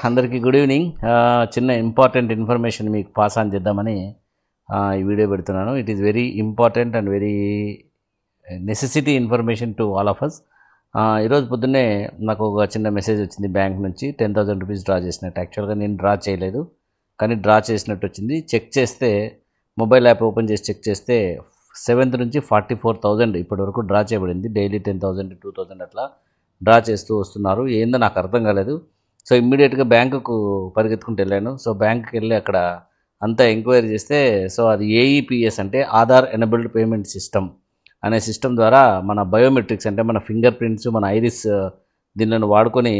అందరికీ good evening. చిన్న important information మీకు పాస్ ఆన్ చేద్దామని ఈ వీడియో పెడుతున్నాను. It is very important and very necessity information to all of us. ఈరోజు పొద్దున్నే నాకు ఒక చిన్న మెసేజ్ వచ్చింది బ్యాంక్ నుంచి. 10,000 రూపీస్ డ్రా చేసినట్టు. యాక్చువల్గా నేను డ్రా చేయలేదు, కానీ డ్రా చేసినట్టు వచ్చింది. చెక్ చేస్తే మొబైల్ యాప్ ఓపెన్ చేసి చెక్ చేస్తే 7th నుంచి 44,000 ఇప్పటి వరకు డ్రా చేయబడింది. డైలీ 10,000 2,000 అట్లా డ్రా చేస్తూ వస్తున్నారు. ఏందో నాకు అర్థం కాలేదు. సో ఇమ్మీడియట్గా బ్యాంకుకు పరిగెత్తుకుంటూ వెళ్ళాను. సో బ్యాంకుకి వెళ్ళి అక్కడ అంతా ఎంక్వైరీ చేస్తే సో అది ఏఈపిఎస్ అంటే ఆధార్ ఎనబుల్డ్ పేమెంట్ సిస్టమ్ అనే సిస్టమ్ ద్వారా మన బయోమెట్రిక్స్ అంటే మన ఫింగర్ ప్రింట్స్, మన ఐరిస్ దీనిని వాడుకొని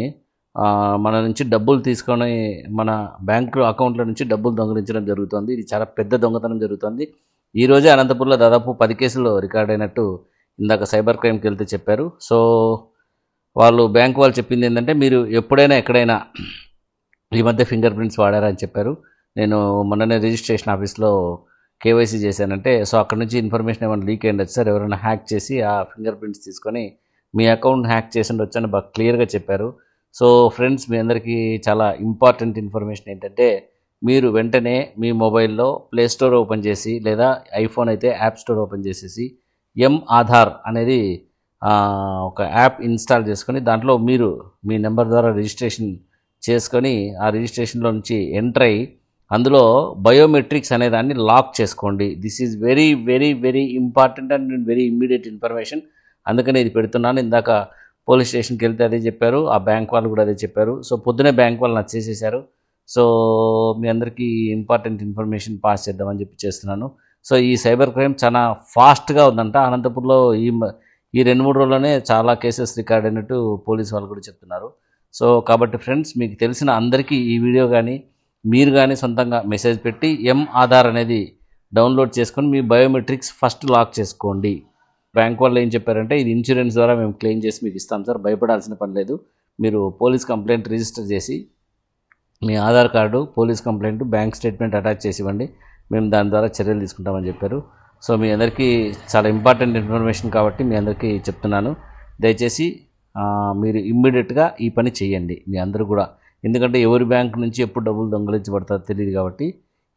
మన నుంచి డబ్బులు తీసుకొని మన బ్యాంకు అకౌంట్ల నుంచి డబ్బులు దొంగిలించడం జరుగుతుంది. ఇది చాలా పెద్ద దొంగతనం జరుగుతుంది. ఈరోజే అనంతపూర్లో దాదాపు 10 కేసులు రికార్డ్ అయినట్టు ఇందాక సైబర్ క్రైమ్కి వెళ్తే చెప్పారు. సో బ్యాంక్ వాళ్ళు చెప్పింది ఏంటంటే, మీరు ఎప్పుడైనా ఎక్కడైనా ఈ మధ్య ఫింగర్ ప్రింట్స్ వాడారని చెప్పారు. నేను మొన్ననే రిజిస్ట్రేషన్ ఆఫీస్లో కేవైసీ చేశానంటే, సో అక్కడ నుంచి ఇన్ఫర్మేషన్ ఏమైనా లీక్ అయ్యిండొచ్చు సార్, ఎవరైనా హ్యాక్ చేసి ఆ ఫింగర్ ప్రింట్స్ తీసుకొని మీ అకౌంట్ హ్యాక్ చేసి ఉండొచ్చు అని బాగా క్లియర్గా చెప్పారు. సో ఫ్రెండ్స్, మీ అందరికీ చాలా ఇంపార్టెంట్ ఇన్ఫర్మేషన్ ఏంటంటే, మీరు వెంటనే మీ మొబైల్లో ప్లే స్టోర్ ఓపెన్ చేసి, లేదా ఐఫోన్ అయితే యాప్ స్టోర్ ఓపెన్ చేసేసి ఆధార్ అనేది ఒక యాప్ ఇన్స్టాల్ చేసుకొని దాంట్లో మీరు మీ నెంబర్ ద్వారా రిజిస్ట్రేషన్ చేసుకొని ఆ రిజిస్ట్రేషన్లో నుంచి ఎంటర్ అయ్యి అందులో బయోమెట్రిక్స్ అనే దాన్ని లాక్ చేసుకోండి. This is very very very important and very immediate information. అందుకని ఇది పెడుతున్నాను. ఇందాక పోలీస్ స్టేషన్కి వెళ్తే అదే చెప్పారు, ఆ బ్యాంక్ వాళ్ళు కూడా అదే చెప్పారు. సో పొద్దునే బ్యాంక్ వాళ్ళు నాకు చేసేసారు. సో మీ అందరికీ ఇంపార్టెంట్ ఇన్ఫర్మేషన్ పాస్ చేద్దామని చెప్పి చేస్తున్నాను. సో ఈ సైబర్ క్రైమ్ చాలా ఫాస్ట్గా ఉందంట. అనంతపూర్లో ఈ 2-3 రోజుల్లోనే చాలా కేసెస్ రికార్డ్ అయినట్టు పోలీస్ వాళ్ళు కూడా చెప్తున్నారు. సో కాబట్టి ఫ్రెండ్స్, మీకు తెలిసిన అందరికీ ఈ వీడియో కానీ మీరు కానీ సొంతంగా మెసేజ్ పెట్టి ఆధార్ అనేది డౌన్లోడ్ చేసుకొని మీ బయోమెట్రిక్స్ ఫస్ట్ లాక్ చేసుకోండి. బ్యాంక్ వాళ్ళు ఏం చెప్పారంటే, ఇది ఇన్సూరెన్స్ ద్వారా మేము క్లెయిమ్ చేసి మీకు ఇస్తాం సార్, భయపడాల్సిన పని లేదు, మీరు పోలీస్ కంప్లైంట్ రిజిస్టర్ చేసి మీ Aadhaar card, police complaint, bank statement attach చేసి ఇవ్వండి, మేము దాని ద్వారా చర్యలు తీసుకుంటామని చెప్పారు. సో మీ అందరికీ చాలా ఇంపార్టెంట్ ఇన్ఫర్మేషన్ కాబట్టి మీ అందరికీ చెప్తున్నాను. దయచేసి మీరు ఇమ్మీడియట్గా ఈ పని చేయండి మీ అందరూ కూడా. ఎందుకంటే ఎవరి బ్యాంక్ నుంచి ఎప్పుడు డబ్బులు దొంగిలించబడతారో తెలియదు కాబట్టి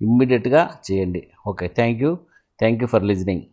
ఇమ్మీడియట్గా చేయండి. Okay, thank you for listening.